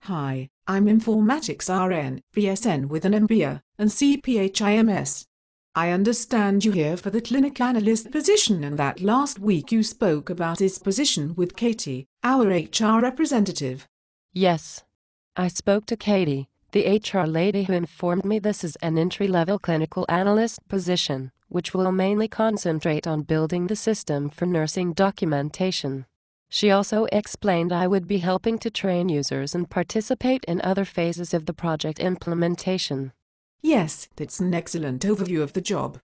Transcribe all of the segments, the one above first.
Hi, I'm Informatics RN, BSN with an MBA, and CPHIMS. I understand you're here for the clinic analyst position and that last week you spoke about this position with Katie, our HR representative. Yes. I spoke to Katie, the HR lady who informed me this is an entry-level clinical analyst position, which will mainly concentrate on building the system for nursing documentation. She also explained I would be helping to train users and participate in other phases of the project implementation. Yes, that's an excellent overview of the job.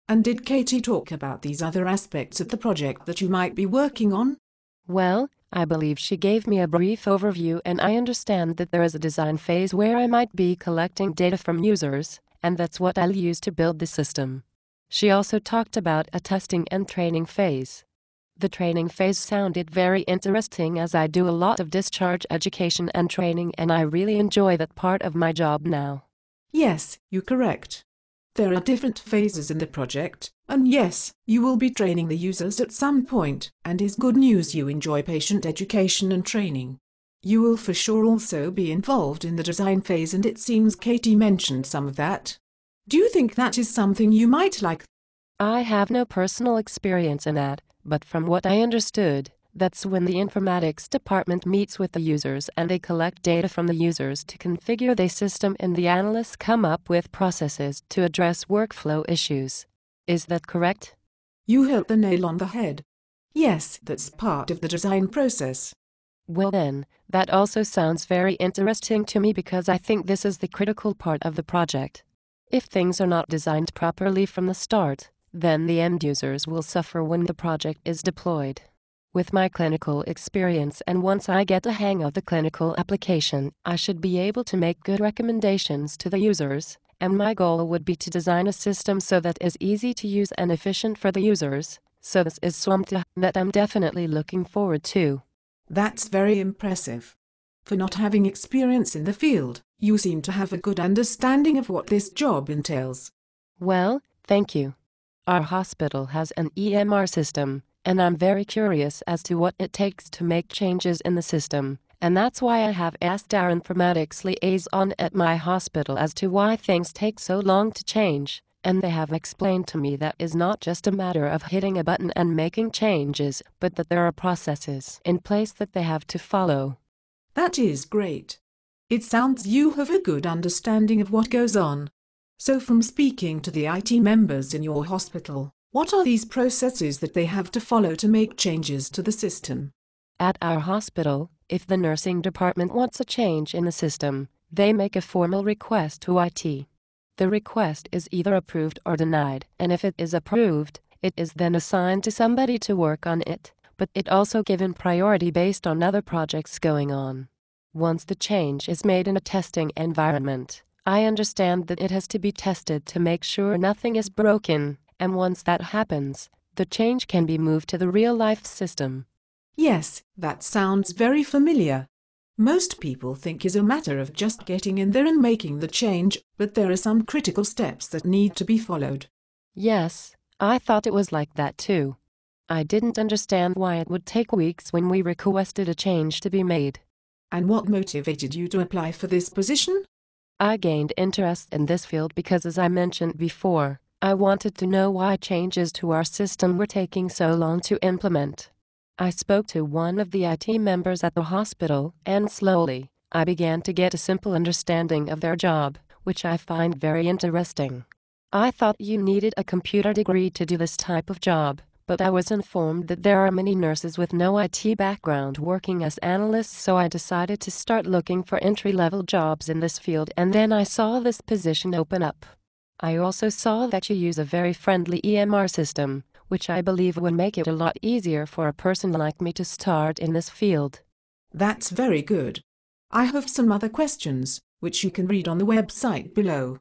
And did Katie talk about these other aspects of the project that you might be working on? Well, I believe she gave me a brief overview, and I understand that there is a design phase where I might be collecting data from users, and that's what I'll use to build the system. She also talked about a testing and training phase. The training phase sounded very interesting as I do a lot of discharge education and training, and I really enjoy that part of my job now. Yes, you're correct. There are different phases in the project, and yes, you will be training the users at some point, and it's good news you enjoy patient education and training. You will for sure also be involved in the design phase, and it seems Katie mentioned some of that. Do you think that is something you might like? I have no personal experience in that, but from what I understood, that's when the informatics department meets with the users and they collect data from the users to configure the system, and the analysts come up with processes to address workflow issues. Is that correct? You hit the nail on the head. Yes, that's part of the design process. Well then, that also sounds very interesting to me because I think this is the critical part of the project. If things are not designed properly from the start, then the end users will suffer when the project is deployed. With my clinical experience, and once I get the hang of the clinical application, I should be able to make good recommendations to the users, and my goal would be to design a system so that is easy to use and efficient for the users. So this is something that I'm definitely looking forward to. That's very impressive. For not having experience in the field, you seem to have a good understanding of what this job entails. Well, thank you. Our hospital has an EMR system, and I'm very curious as to what it takes to make changes in the system, and that's why I have asked our informatics liaison at my hospital as to why things take so long to change, and they have explained to me that is not just a matter of hitting a button and making changes, but that there are processes in place that they have to follow. That is great. It sounds you have a good understanding of what goes on. So from speaking to the IT members in your hospital, what are these processes that they have to follow to make changes to the system? At our hospital, if the nursing department wants a change in the system, they make a formal request to IT. The request is either approved or denied, and if it is approved, it is then assigned to somebody to work on it, but it also given priority based on other projects going on. Once the change is made in a testing environment, I understand that it has to be tested to make sure nothing is broken, and once that happens, the change can be moved to the real-life system. Yes, that sounds very familiar. Most people think it's a matter of just getting in there and making the change, but there are some critical steps that need to be followed. Yes, I thought it was like that too. I didn't understand why it would take weeks when we requested a change to be made. And what motivated you to apply for this position? I gained interest in this field because, as I mentioned before, I wanted to know why changes to our system were taking so long to implement. I spoke to one of the IT members at the hospital, and slowly, I began to get a simple understanding of their job, which I find very interesting. I thought you needed a computer degree to do this type of job, but I was informed that there are many nurses with no IT background working as analysts, so I decided to start looking for entry-level jobs in this field, and then I saw this position open up. I also saw that you use a very friendly EMR system, which I believe would make it a lot easier for a person like me to start in this field. That's very good. I have some other questions, which you can read on the website below.